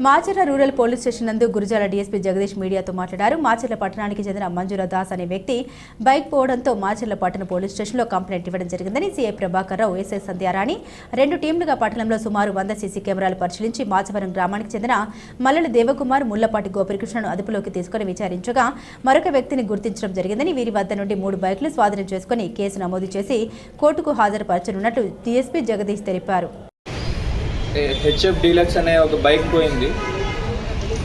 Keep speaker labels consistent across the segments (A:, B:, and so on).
A: Macherla rural police station నందు Gurazala DSP Jagadish మీడియాతో మాట్లాడారు. మాచర్ల పట్టణానికి చెందిన మంజుల దాస్ అనే వ్యక్తి బైక్ పోవడంతో మాచర్ల పట్టణ పోలీస్ స్టేషన్లో కంప్లైంట్ ఇవ్వడం జరిగిందని సీఐ ప్రభాకర్ రావు, ఎస్ఐ సంధ్యారాణి రెండు టీంలుగా పట్టణంలో సుమారు 100 సీసీ కెమెరాలు పరిశీలించి మాచవరం గ్రామానికి చెందిన మల్లెల దేవకుమార్, ముళ్లపాటి గోపికృష్ణను అదుపులోకి తీసుకుని విచారించగా మరొక వ్యక్తిని గుర్తించడం జరిగిందని వీరి వద్ద నుండి 3 బైకులు స్వాధీనం చేసుకుని కేసు నమోదు చేసి కోర్టుకు హాజరుపరచనున్నట్లు డీఎస్పీ జగదీష్ తెలిపారు.
B: హెచ్ఎఫ్ డీలక్స్ అనే ఒక బైక్ పోయింది.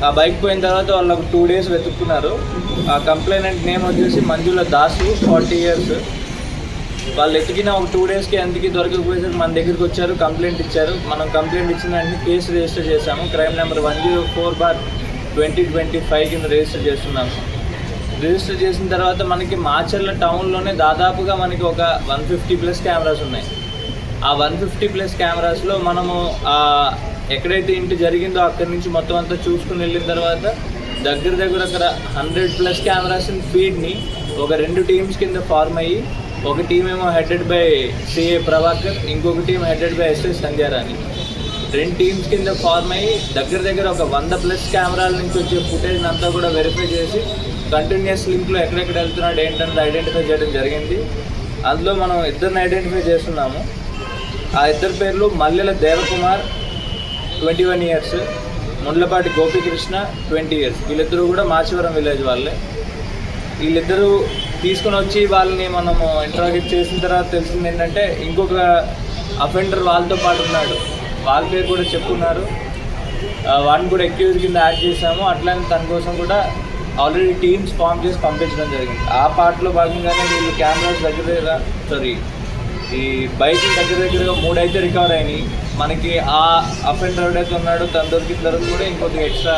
B: ఆ బైక్ పోయిన తర్వాత వాళ్ళు 2 days వెతుక్కున్నారు. ఆ కంప్లైనెంట్ నేమ్ వచ్చేసి మంజుల దాసు, 40 years. వాళ్ళు ఎతికిన ఒక 2 daysకి అందుకే దొరకకపోయేసరికి మన దగ్గరికి వచ్చారు, కంప్లైంట్ ఇచ్చారు. మనం కంప్లైంట్ ఇచ్చిన వెంటనే కేసు రిజిస్టర్ చేశాము. క్రైమ్ నెంబర్ 104/2025 కింద రిజిస్టర్ చేస్తున్నాము. రిజిస్టర్ చేసిన తర్వాత మనకి మాచర్ల టౌన్లోనే దాదాపుగా మనకి ఒక 150+ కెమెరాస్ ఉన్నాయి. ఆ 150+ కెమెరాస్లో మనము ఎక్కడైతే ఇంటి జరిగిందో అక్కడి నుంచి మొత్తం అంతా చూసుకుని వెళ్ళిన తర్వాత దగ్గర అక్కడ 100+ కెమెరాస్ ఫీడ్ని ఒక 2 టీమ్స్ కింద ఫార్మ్ అయ్యి, ఒక టీం ఏమో హెడెడ్ బై సిఏ ప్రభాకర్, ఇంకొక team headed by SI Sandhyarani. 2 teams కింద ఫార్మ్ అయ్యి దగ్గర ఒక 100+ కెమెరాల నుంచి వచ్చే ఫుటేజ్ అంతా కూడా వెరిఫై చేసి కంటిన్యూస్ లింక్లో ఎక్కడెక్కడ వెళ్తున్నాడు ఏంటంటే ఐడెంటిఫై చేయడం జరిగింది. అందులో మనం 2 ఐడెంటిఫై చేస్తున్నాము. ఆ 2 పేర్లు మల్లెల దేవకుమార్ 21 years, ముళ్లపాటి గోపికృష్ణ 20 years. వీళ్ళిద్దరూ కూడా మాచవరం విలేజ్ వాళ్ళే. వీళ్ళిద్దరూ తీసుకుని వచ్చి వాళ్ళని మనము ఇంటరాగేట్ చేసిన తర్వాత తెలిసింది ఏంటంటే ఇంకొక అఫెండర్ వాళ్ళతో పాటు ఉన్నాడు. వాళ్ళ పేరు కూడా చెప్పుకున్నారు. వాటిని కూడా అక్యూజ్ కింద యాడ్ చేసాము. అట్లానే తన కోసం కూడా ఆల్రెడీ టీమ్స్ ఫామ్ చేసి పంపించడం జరిగింది. ఆ పార్ట్లో భాగంగానే వీళ్ళు కెమెరాస్ ఈ బైక్ దగ్గర 3 అయితే రికవర్ అయినాయి. మనకి ఆ అఫెండర్ ఎవడైతే ఉన్నాడో తను దొరికిన తర్వాత కూడా ఇంకొక ఎక్స్ట్రా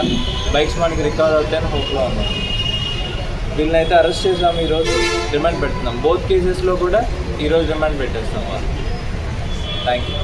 B: బైక్స్ మనకి రికవర్ అవుతాయని హోప్లో ఉన్నాం. వీళ్ళని అయితే అరెస్ట్ చేసాము. ఈరోజు రిమాండ్ పెడుతున్నాం. బోత్ కేసెస్లో కూడా ఈరోజు రిమాండ్ పెట్టేస్తాం వాళ్ళు. Thank you.